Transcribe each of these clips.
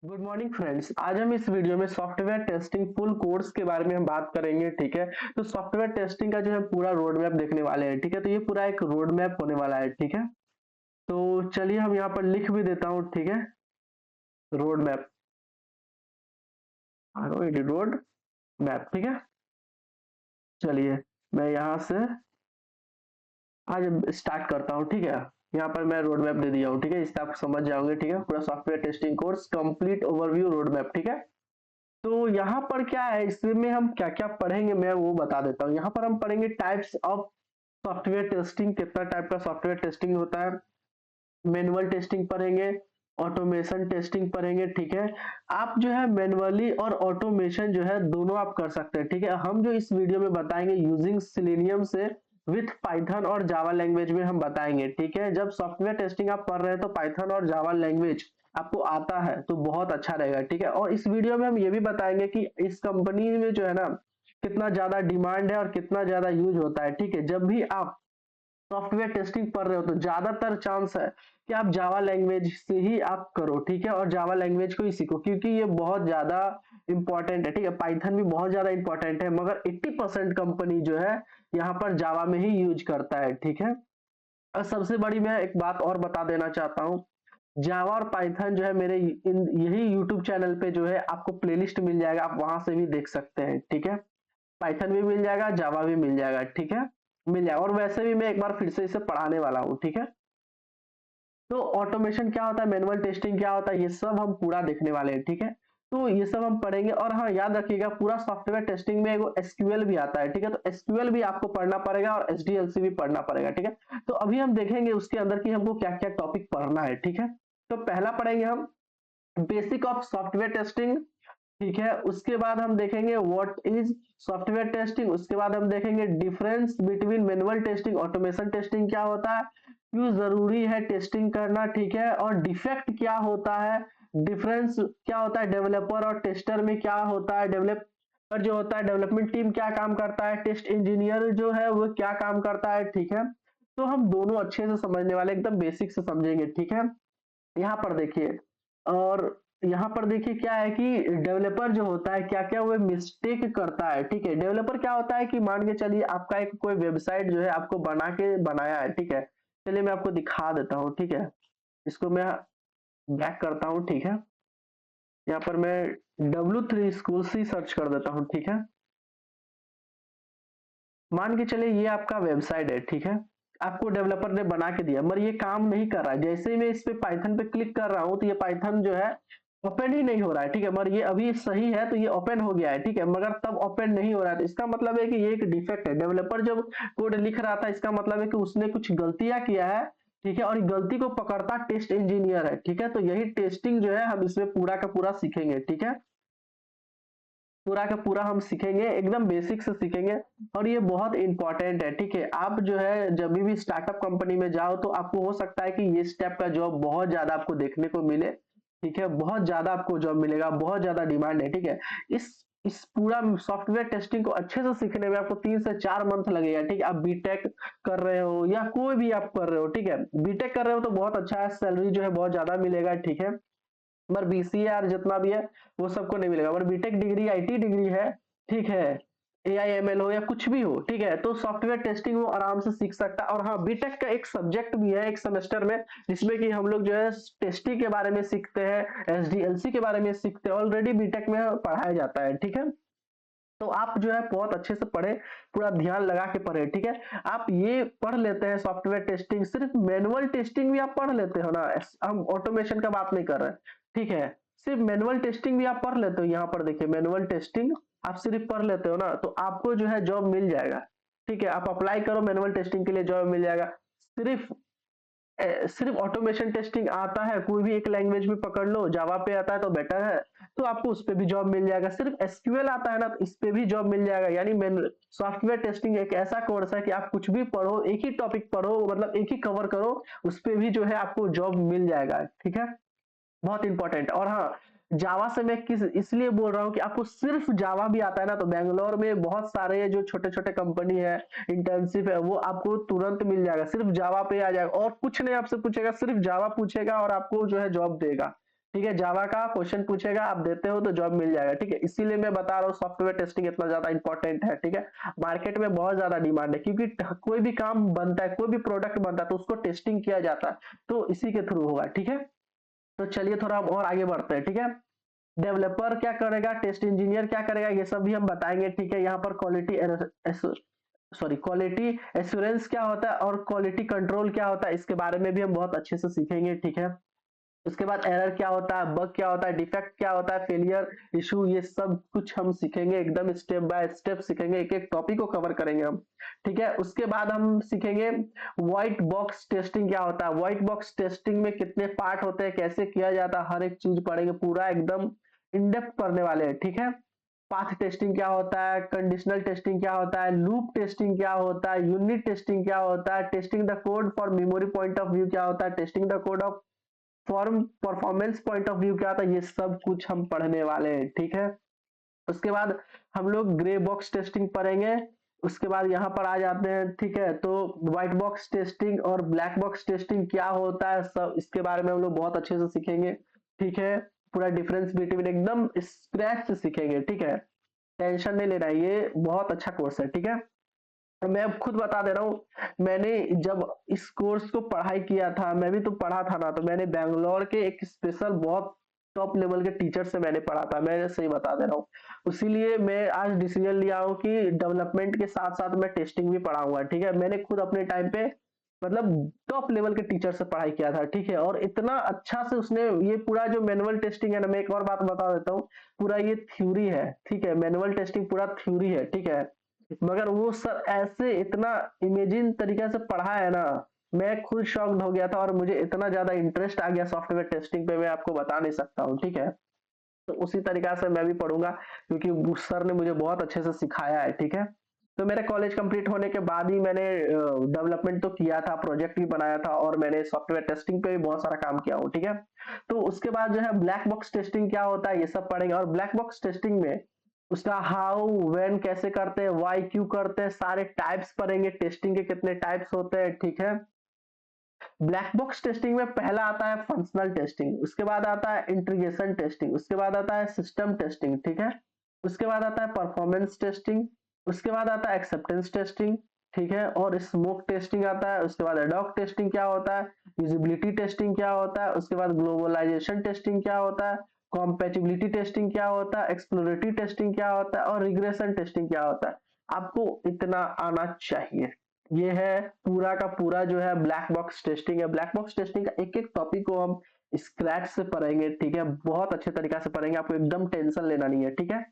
Good morning friends. आज हम इस वीडियो में सॉफ्टवेयर टेस्टिंग फुल कोर्स के बारे में हम बात करेंगे। ठीक है, तो सॉफ्टवेयर टेस्टिंग का जो है पूरा रोड मैप देखने वाले हैं। ठीक है, तो ये पूरा एक रोड मैप होने वाला है। ठीक है, तो चलिए हम यहाँ पर लिख भी देता हूँ। ठीक है, रोड मैप, रोड मैप। ठीक है, चलिए मैं यहाँ से आज स्टार्ट करता हूँ। ठीक है, यहाँ पर मैं रोड मैप दे दिया हूँ। ठीक है, इससे आप समझ जाओगे। ठीक है, पूरा software testing course complete overview road map. ठीक है, तो यहाँ पर क्या है, इसमें हम क्या क्या पढ़ेंगे मैं वो बता देता हूँ। यहाँ पर हम पढ़ेंगे टाइप्स ऑफ सॉफ्टवेयर टेस्टिंग, कितना टाइप का सॉफ्टवेयर टेस्टिंग होता है, मैनुअल टेस्टिंग पढ़ेंगे, ऑटोमेशन टेस्टिंग पढ़ेंगे। ठीक है, आप जो है मैनुअली और ऑटोमेशन जो है दोनों आप कर सकते हैं। ठीक है, हम जो इस वीडियो में बताएंगे यूजिंग सिलेनियम से विथ पाइथन और जावा लैंग्वेज में हम बताएंगे। ठीक है, जब सॉफ्टवेयर टेस्टिंग आप पढ़ रहे हैं तो पाइथन और जावा लैंग्वेज आपको आता है तो बहुत अच्छा रहेगा। ठीक है, और इस वीडियो में हम ये भी बताएंगे कि इस कंपनी में जो है ना कितना ज्यादा डिमांड है और कितना ज्यादा यूज होता है। ठीक है, जब भी आप सॉफ्टवेयर टेस्टिंग पढ़ रहे हो तो ज्यादातर चांस है कि आप जावा लैंग्वेज से ही आप करो। ठीक है, और जावा लैंग्वेज को ही सीखो क्योंकि ये बहुत ज्यादा इंपॉर्टेंट है। ठीक है, पाइथन भी बहुत ज्यादा इंपॉर्टेंट है मगर 80% कंपनी जो है यहाँ पर जावा में ही यूज करता है। ठीक है, और सबसे बड़ी मैं एक बात और बता देना चाहता हूँ, जावा और पाइथन जो है मेरे यही यूट्यूब चैनल पे जो है आपको प्लेलिस्ट मिल जाएगा, आप वहां से भी देख सकते हैं। ठीक है, पाइथन भी मिल जाएगा, जावा भी मिल जाएगा। ठीक है, मिल जाएगा, और वैसे भी मैं एक बार फिर से इसे पढ़ाने वाला हूँ। ठीक है, तो ऑटोमेशन क्या होता है, मैनुअल टेस्टिंग क्या होता है, ये सब हम पूरा देखने वाले हैं। ठीक है, तो ये सब हम पढ़ेंगे। और हाँ, याद रखिएगा पूरा सॉफ्टवेयर टेस्टिंग में एगो एसक्यूएल भी आता है। ठीक है, तो एसक्यूएल भी आपको पढ़ना पड़ेगा और एसडीएलसी भी पढ़ना पड़ेगा। ठीक है, तो अभी हम देखेंगे उसके अंदर की हमको क्या क्या टॉपिक पढ़ना है। ठीक है, तो पहला पढ़ेंगे हम बेसिक ऑफ सॉफ्टवेयर टेस्टिंग। ठीक है, उसके बाद हम देखेंगे व्हाट इज सॉफ्टवेयर टेस्टिंग। उसके बाद हम देखेंगे difference between manual testing automation testing क्या होता है, क्यों जरूरी है टेस्टिंग करना। ठीक है, और डिफेक्ट क्या होता है, डिफरेंस क्या होता है डेवलपर और टेस्टर में, क्या होता है डेवलपर जो होता है डेवलपमेंट टीम क्या काम करता है, टेस्ट इंजीनियर जो है वो क्या काम करता है। ठीक है, तो हम दोनों अच्छे से समझने वाले, एकदम बेसिक से समझेंगे। ठीक है, यहाँ पर देखिए, और यहाँ पर देखिए क्या है कि डेवलपर जो होता है क्या क्या वो मिस्टेक करता है। ठीक है, डेवलपर क्या होता है कि मान के चलिए आपका एक कोई वेबसाइट जो है आपको बना के बनाया है। ठीक है, चलिए मैं आपको दिखा देता हूँ। ठीक है, इसको मैं बैक करता हूँ। ठीक है, यहाँ पर मैं W3 स्कूल से सर्च कर देता हूँ। ठीक है, मान के चलिए ये आपका वेबसाइट है। ठीक है, आपको डेवलपर ने बना के दिया मगर ये काम नहीं कर रहा है। जैसे ही मैं इस पे पाइथन पे क्लिक कर रहा हूँ तो ये पाइथन जो है ओपन ही नहीं हो रहा है। ठीक है, मगर ये अभी सही है तो ये ओपन हो गया है। ठीक है, मगर तब ओपन नहीं हो रहा है तो इसका मतलब है कि ये एक डिफेक्ट है। डेवलपर जब कोड लिख रहा था इसका मतलब है कि उसने कुछ गलतियां किया है। ठीक है, और इस गलती को पकड़ता टेस्ट इंजीनियर है। ठीक है, तो यही टेस्टिंग जो है हम इसमें पूरा का पूरा सीखेंगे। ठीक है, पूरा का पूरा हम सीखेंगे, एकदम बेसिक से सीखेंगे, और ये बहुत इंपॉर्टेंट है। ठीक है, आप जो है जब भी स्टार्टअप कंपनी में जाओ तो आपको हो सकता है कि ये स्टेप का जॉब बहुत ज्यादा आपको देखने को मिले। ठीक है, बहुत ज्यादा आपको जॉब मिलेगा, बहुत ज्यादा डिमांड है। ठीक है, इस पूरा सॉफ्टवेयर टेस्टिंग को अच्छे से सीखने में आपको 3 से 4 मंथ लगेगा। ठीक है, आप बीटेक कर रहे हो या कोई भी आप कर रहे हो। ठीक है, बीटेक कर रहे हो तो बहुत अच्छा है, सैलरी जो है बहुत ज्यादा मिलेगा। ठीक है, पर बीसीए जितना भी है वो सबको नहीं मिलेगा, पर बीटेक डिग्री आईटी डिग्री है। ठीक है, एआईएमएल हो या कुछ भी हो। ठीक है, तो सॉफ्टवेयर टेस्टिंग वो आराम से सीख सकता है। और हाँ, बीटेक का एक सब्जेक्ट भी है एक सेमेस्टर में जिसमें कि हम लोग जो है टेस्टिंग के बारे में सीखते हैं, एसडीएलसी के बारे में सीखते हैं, ऑलरेडी बीटेक में पढ़ाया जाता है। ठीक है, तो आप जो है बहुत अच्छे से पढ़े, पूरा ध्यान लगा के पढ़े। ठीक है, आप ये पढ़ लेते हैं सॉफ्टवेयर टेस्टिंग, सिर्फ मैनुअल टेस्टिंग भी आप पढ़ लेते हो ना, हम ऑटोमेशन का बात नहीं कर रहे हैं। ठीक है, सिर्फ मैनुअल टेस्टिंग भी आप पढ़ लेते हो। यहाँ पर देखिए मैनुअल टेस्टिंग आप सिर्फ पढ़ लेते हो ना तो आपको जो है जॉब मिल जाएगा। ठीक है, आप अप्लाई करो मैनुअल टेस्टिंग के लिए, जॉब मिल जाएगा। सिर्फ सिर्फ ऑटोमेशन टेस्टिंग आता है, कोई भी एक लैंग्वेज में पकड़ लो, जावा पे आता है तो बेटर है, तो आपको उस पे भी जॉब मिल जाएगा। सिर्फ एसक्यूएल आता है ना तो इस पे भी जॉब मिल जाएगा। यानी सॉफ्टवेयर टेस्टिंग एक ऐसा कोर्स है कि आप कुछ भी पढ़ो, एक ही टॉपिक पढ़ो, मतलब एक ही कवर करो, उस पे भी जो है आपको जॉब मिल जाएगा। ठीक है, बहुत इंपॉर्टेंट। और हाँ, जावा से मैं किस इसलिए बोल रहा हूँ कि आपको सिर्फ जावा भी आता है ना तो बैंगलोर में बहुत सारे जो छोटे छोटे कंपनी है, इंटर्नशिप है, वो आपको तुरंत मिल जाएगा। सिर्फ जावा पे आ जाएगा और कुछ नहीं आपसे पूछेगा, सिर्फ जावा पूछेगा और आपको जो है जॉब देगा। ठीक है, जावा का क्वेश्चन पूछेगा, आप देते हो तो जॉब मिल जाएगा। ठीक है, इसीलिए मैं बता रहा हूँ सॉफ्टवेयर टेस्टिंग इतना ज्यादा इंपॉर्टेंट है। ठीक है, मार्केट में बहुत ज्यादा डिमांड है, क्योंकि कोई भी काम बनता है, कोई भी प्रोडक्ट बनता है तो उसको टेस्टिंग किया जाता है, तो इसी के थ्रू होगा। ठीक है, तो चलिए थोड़ा हम और आगे बढ़ते हैं। ठीक है, डेवलपर क्या करेगा, टेस्ट इंजीनियर क्या करेगा, ये सब भी हम बताएंगे। ठीक है, यहाँ पर क्वालिटी एश्योरेंस क्या होता है और क्वालिटी कंट्रोल क्या होता है, इसके बारे में भी हम बहुत अच्छे से सीखेंगे। ठीक है, उसके बाद एरर क्या होता है, बग क्या होता है, डिफेक्ट क्या होता है, फेलियर इशू, ये सब कुछ हम सीखेंगे, एकदम स्टेप बाय स्टेप सीखेंगे, एक एक टॉपिक को कवर करेंगे हम। ठीक है, उसके बाद हम सीखेंगे व्हाइट बॉक्स टेस्टिंग क्या होता है, व्हाइट बॉक्स टेस्टिंग में कितने पार्ट होते हैं, कैसे किया जाता है, हर एक चीज पढ़ेंगे, पूरा एकदम इन डेप्थ पढ़ने वाले हैं। ठीक है, पाथ टेस्टिंग क्या होता है, कंडीशनल टेस्टिंग क्या होता है, लूप टेस्टिंग क्या होता है, यूनिट टेस्टिंग क्या होता है, testing the code for memory point of view क्या होता है, testing the code of form performance point of view क्या होता है, ये सब कुछ हम पढ़ने वाले हैं। ठीक है, उसके बाद हम लोग ग्रे बॉक्स टेस्टिंग पढ़ेंगे। उसके बाद यहाँ पर आ जाते हैं। ठीक है, तो व्हाइट बॉक्स टेस्टिंग और ब्लैक बॉक्स टेस्टिंग क्या होता है, सब इसके बारे में हम लोग बहुत अच्छे से सीखेंगे। ठीक है, पूरा डिफरेंस बिटवीन एकदम स्क्रैच से सीखेंगे। ठीक है, टेंशन नहीं लेना है, ये बहुत अच्छा कोर्स है। ठीक है, मैं अब खुद बता दे रहा हूँ, मैंने जब इस कोर्स को पढ़ाई किया था, मैं भी तो पढ़ा था ना, तो मैंने बैंगलोर के एक स्पेशल बहुत टॉप लेवल के टीचर से मैंने पढ़ा था, मैं सही बता दे रहा हूँ। इसीलिए मैं आज डिसीजन लिया हूँ कि डेवलपमेंट के साथ साथ मैं टेस्टिंग भी पढ़ाऊंगा। ठीक है, मैंने खुद अपने टाइम पे मतलब टॉप लेवल के टीचर से पढ़ाई किया था। ठीक है, और इतना अच्छा से उसने ये पूरा जो मैनुअल टेस्टिंग है ना, मैं एक और बात बता देता हूँ, पूरा ये थ्योरी है। ठीक है, मैनुअल टेस्टिंग पूरा थ्योरी है। ठीक है, मगर वो सर ऐसे इतना इमेजिन तरीके से पढ़ा है ना, मैं खुद शॉक्ड हो गया था, और मुझे इतना ज्यादा इंटरेस्ट आ गया सॉफ्टवेयर टेस्टिंग पे, मैं आपको बता नहीं सकता हूँ। ठीक है, तो उसी तरीका से मैं भी पढ़ूंगा, क्योंकि उस सर ने मुझे बहुत अच्छे से सिखाया है। ठीक है, तो मेरा कॉलेज कंप्लीट होने के बाद ही मैंने डेवलपमेंट तो किया था, प्रोजेक्ट भी बनाया था, और मैंने सॉफ्टवेयर टेस्टिंग पे भी बहुत सारा काम किया हूँ। ठीक है, तो उसके बाद जो है ब्लैक बॉक्स टेस्टिंग क्या होता है, ये सब पढ़ेंगे। और ब्लैक बॉक्स टेस्टिंग में उसका हाउ व्हेन कैसे करते हैं, वाई क्यों करते हैं, सारे टाइप्स पढ़ेंगे, टेस्टिंग के कितने टाइप्स होते हैं। ठीक है, ब्लैक बॉक्स टेस्टिंग में पहला आता है फंक्शनल टेस्टिंग, उसके बाद आता है इंटीग्रेशन टेस्टिंग, उसके बाद आता है सिस्टम टेस्टिंग। ठीक है, उसके बाद आता है परफॉर्मेंस टेस्टिंग, उसके बाद आता है एक्सेप्टेंस टेस्टिंग। ठीक है, और स्मोक टेस्टिंग आता है। उसके बाद एडॉक टेस्टिंग क्या होता है, यूजिबिलिटी टेस्टिंग क्या होता है, उसके बाद ग्लोबलाइजेशन टेस्टिंग क्या होता है, कॉम्पेटिबिलिटी टेस्टिंग क्या होता है, एक्सप्लोरेटरी टेस्टिंग क्या होता है, और रिग्रेशन टेस्टिंग क्या होता है। आपको इतना आना चाहिए। ये है पूरा का पूरा जो है ब्लैक बॉक्स टेस्टिंग है। ब्लैक बॉक्स टेस्टिंग का एक एक टॉपिक को हम स्क्रैच से पढ़ेंगे। ठीक है, बहुत अच्छे तरीका से पढ़ेंगे, आपको एकदम टेंशन लेना नहीं है। ठीक है,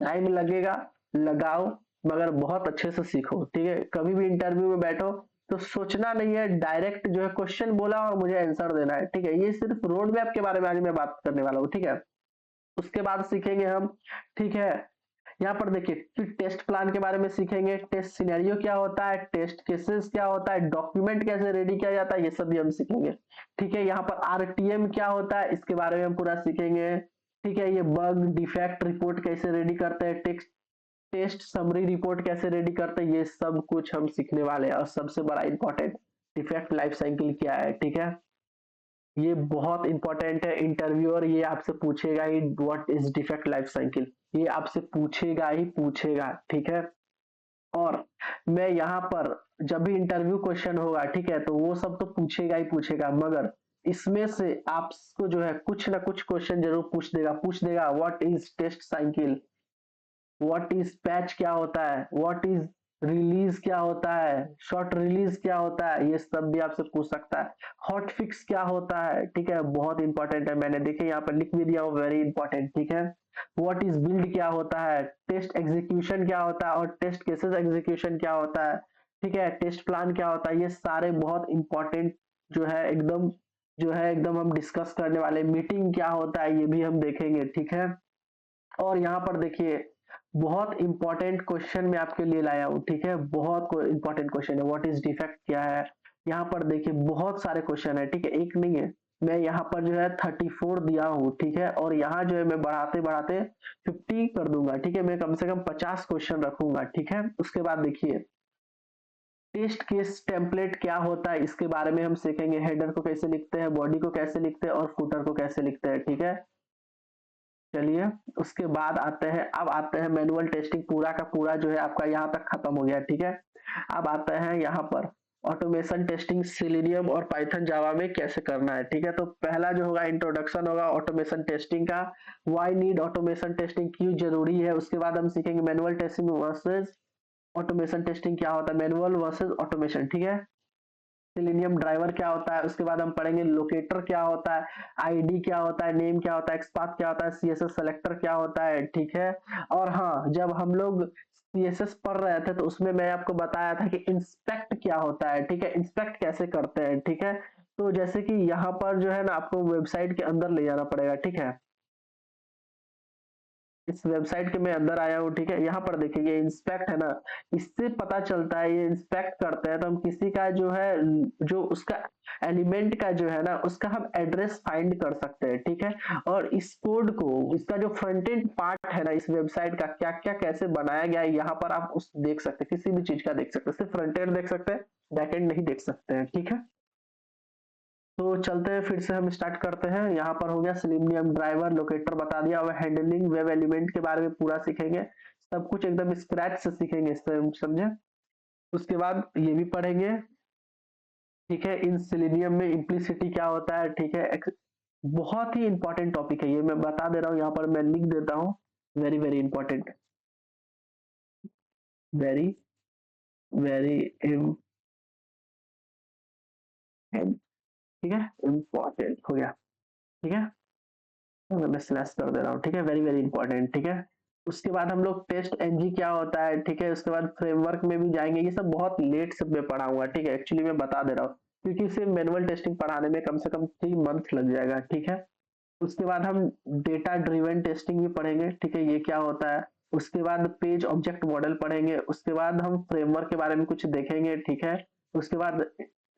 टाइम लगेगा, लगाओ, मगर बहुत अच्छे से सीखो। ठीक है, कभी भी इंटरव्यू में बैठो तो सोचना नहीं है, डायरेक्ट जो है क्वेश्चन बोला और मुझे आंसर देना है। ठीक है, ये सिर्फ रोड मैप के बारे में आज मैं बात करने वाला हूँ। ठीक है, उसके बाद सीखेंगे हम। ठीक है, यहाँ पर देखिए, फिर टेस्ट प्लान के बारे में सीखेंगे, टेस्ट सिनेरियो क्या होता है, टेस्ट केसेस क्या होता है, डॉक्यूमेंट कैसे रेडी किया जाता है, ये सब भी हम सीखेंगे। ठीक है, यहाँ पर आरटीएम क्या होता है, इसके बारे में हम पूरा सीखेंगे। ठीक है, ये बग डिफेक्ट रिपोर्ट कैसे रेडी करते हैं, टेक्स्ट टेस्ट समरी रिपोर्ट कैसे रेडी करते हैं, ये सब कुछ हम सीखने वाले हैं। और सबसे बड़ा इंपॉर्टेंट, डिफेक्ट लाइफ साइकिल क्या है। ठीक है, ये बहुत इंपॉर्टेंट है, इंटरव्यूअर ये आपसे पूछेगा ही, what is defect life cycle, ये आपसे पूछेगा ही पूछेगा। ठीक है, और मैं यहाँ पर जब भी इंटरव्यू क्वेश्चन होगा, ठीक है, तो वो सब तो पूछेगा ही पूछेगा, मगर इसमें से आपको जो है कुछ ना कुछ क्वेश्चन जरूर पूछ देगा what is test cycle, what is patch क्या होता है, व्हाट इज रिलीज क्या होता है, शॉर्ट रिलीज क्या होता है, ये सब भी आपसे पूछ सकता है। हॉट फिक्स क्या होता है, ठीक है, बहुत इंपॉर्टेंट है, मैंने देखे यहाँ पर लिख भी दिया हूँ, वेरी इंपॉर्टेंट। ठीक है, व्हाट इज बिल्ड क्या होता है, टेस्ट एग्जीक्यूशन क्या होता है, और टेस्ट केसेस एग्जीक्यूशन क्या होता है। ठीक है, टेस्ट प्लान क्या होता है, ये सारे बहुत इंपॉर्टेंट जो है एकदम हम डिस्कस करने वाले। मीटिंग क्या होता है, ये भी हम देखेंगे। ठीक है, और यहाँ पर देखिए, बहुत इंपॉर्टेंट क्वेश्चन मैं आपके लिए लाया हूँ। ठीक है, बहुत इंपॉर्टेंट क्वेश्चन है, व्हाट इज डिफेक्ट क्या है। यहाँ पर देखिए बहुत सारे क्वेश्चन है। ठीक है, एक नहीं है, मैं यहाँ पर जो है 34 दिया हूँ। ठीक है, और यहाँ जो है मैं बढ़ाते बढ़ाते 50 कर दूंगा। ठीक है, मैं कम से कम 50 क्वेश्चन रखूंगा। ठीक है, उसके बाद देखिए, टेस्ट केस टेम्पलेट क्या होता है इसके बारे में हम सीखेंगे, हेडर को कैसे लिखते हैं, बॉडी को कैसे लिखते हैं और फुटर को कैसे लिखते हैं, ठीक है। चलिए उसके बाद आते हैं, अब आते हैं मैनुअल टेस्टिंग, पूरा का पूरा जो है आपका यहाँ तक खत्म हो गया, ठीक है। अब आते हैं यहाँ पर ऑटोमेशन टेस्टिंग सेलेनियम और पाइथन जावा में कैसे करना है, ठीक है। तो पहला जो होगा इंट्रोडक्शन होगा ऑटोमेशन टेस्टिंग का, व्हाई नीड ऑटोमेशन टेस्टिंग, क्यों जरूरी है। उसके बाद हम सीखेंगे manual testing versus automation testing क्या होता है, मैनुअल वर्सेस ऑटोमेशन, ठीक है। सेलेनियम ड्राइवर क्या होता है, उसके बाद हम पढ़ेंगे लोकेटर क्या होता है, आईडी क्या होता है, नेम क्या होता है, एक्सपाथ क्या होता है, सीएसएस सेलेक्टर क्या होता है, ठीक है। और हाँ, जब हम लोग सीएसएस पढ़ रहे थे तो उसमें मैं आपको बताया था कि इंस्पेक्ट क्या होता है, ठीक है, इंस्पेक्ट कैसे करते हैं, ठीक है। तो जैसे कि यहाँ पर जो है ना आपको वेबसाइट के अंदर ले जाना पड़ेगा, ठीक है। इस वेबसाइट के मैं अंदर आया हूँ, ठीक है। यहाँ पर देखिए ये इंस्पेक्ट है ना, इससे पता चलता है, ये इंस्पेक्ट करते हैं तो हम किसी का जो है, जो उसका एलिमेंट का जो है ना उसका हम एड्रेस फाइंड कर सकते हैं, ठीक है। और इस कोड को, इसका जो फ्रंट एंड पार्ट है ना इस वेबसाइट का क्या क्या कैसे बनाया गया है, यहाँ पर आप उस देख सकते हैं, किसी भी चीज का देख सकते हैं, सिर्फ फ्रंट एंड देख सकते हैं, बैक एंड नहीं देख सकते हैं, ठीक है। तो चलते हैं, फिर से हम स्टार्ट करते हैं। यहाँ पर हो गया सेलेनियम ड्राइवर, लोकेटर बता दिया, और हैंडलिंग वेब एलिमेंट के बारे में पूरा सीखेंगे, सब कुछ एकदम स्क्रैच से सीखेंगे, इससे समझे। उसके बाद ये भी पढ़ेंगे, ठीक है, इन सेलेनियम में इम्प्लिसिटी क्या होता है, ठीक है। बहुत ही इंपॉर्टेंट टॉपिक है ये, मैं बता दे रहा हूँ, यहाँ पर मैं लिख देता हूँ, very very important, very very important, ठीक है, इम्पोर्टेंट हो गया, ठीक है। मैं स्लैश कर दे रहा हूँ, ठीक है, वेरी वेरी इंपॉर्टेंट, ठीक है। उसके बाद हम लोग टेस्ट एनजी क्या होता है, ठीक है। उसके बाद फ्रेमवर्क में भी जाएंगे, ये सब बहुत लेट से मैं पढ़ाऊंगा, ठीक है, एक्चुअली मैं बता दे रहा हूँ, क्योंकि इसे मैनुअल टेस्टिंग पढ़ाने में कम से कम 3 मंथ लग जाएगा, ठीक है। उसके बाद हम डेटा ड्रिवन टेस्टिंग भी पढ़ेंगे, ठीक है, ये क्या होता है। उसके बाद पेज ऑब्जेक्ट मॉडल पढ़ेंगे, उसके बाद हम फ्रेमवर्क के बारे में कुछ देखेंगे, ठीक है। उसके बाद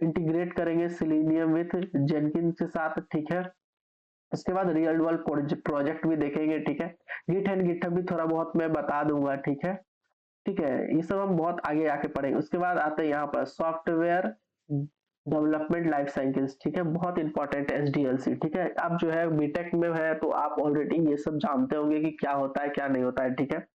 इंटीग्रेट करेंगे सेलेनियम विथ जेनकिंस के साथ, ठीक है। उसके बाद रियल वर्ल्ड प्रोजेक्ट भी देखेंगे, ठीक है। गिट एंड गिटहब भी थोड़ा बहुत मैं बता दूंगा, ठीक है, ठीक है। ये सब हम बहुत आगे आके पढ़ेंगे। उसके बाद आते हैं यहाँ पर सॉफ्टवेयर डेवलपमेंट लाइफ साइकिल्स, ठीक है, बहुत इंपॉर्टेंट एसडीएलसी, ठीक है। अब जो है बीटेक में है तो आप ऑलरेडी ये सब जानते होंगे कि क्या होता है क्या नहीं होता है, ठीक है।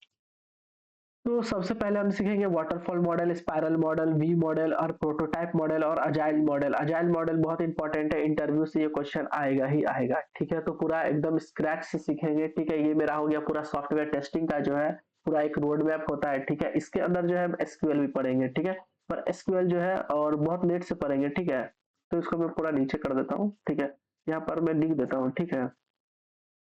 तो सबसे पहले हम सीखेंगे waterfall model, spiral model, V model और प्रोटोटाइप मॉडल और अजाइल मॉडल। अजाइल मॉडल बहुत इंपॉर्टेंट है, इंटरव्यू से ये क्वेश्चन आएगा ही आएगा, ठीक है। तो पूरा एकदम स्क्रैच से सीखेंगे, ठीक है। ये मेरा हो गया पूरा सॉफ्टवेयर टेस्टिंग का जो है पूरा एक रोड मैप होता है, ठीक है। इसके अंदर जो है हम एसक्यूएल भी पढ़ेंगे, ठीक है। पर एसक्यूएल जो है और बहुत लेट से पढ़ेंगे, ठीक है। तो इसको मैं पूरा नीचे कर देता हूँ, ठीक है। यहाँ पर मैं लिख देता हूँ, ठीक है।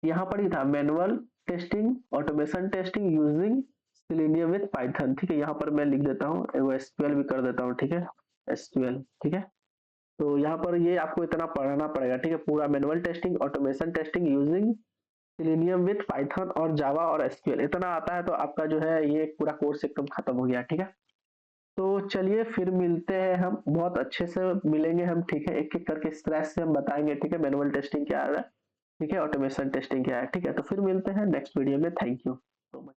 यहाँ पर ही था manual testing, automation testing using selenium with Python, ठीक है। यहाँ पर मैं लिख देता हूँ, एसक्यूएल भी कर देता हूँ, ठीक है, एसक्यूएल, ठीक है। तो यहाँ पर ये आपको इतना पढ़ना पड़ेगा, ठीक है, पूरा manual testing, automation testing using selenium with Python और जावा और एसक्यूएल, इतना आता है तो आपका जो है ये पूरा कोर्स एकदम खत्म हो गया, ठीक है। तो चलिए फिर मिलते हैं, हम बहुत अच्छे से मिलेंगे हम, ठीक है, एक एक करके स्क्रैच से हम बताएंगे, ठीक है, मैनुअल टेस्टिंग क्या है, ठीक है, ऑटोमेशन टेस्टिंग क्या है, ठीक है। तो फिर मिलते हैं नेक्स्ट वीडियो में, थैंक यू।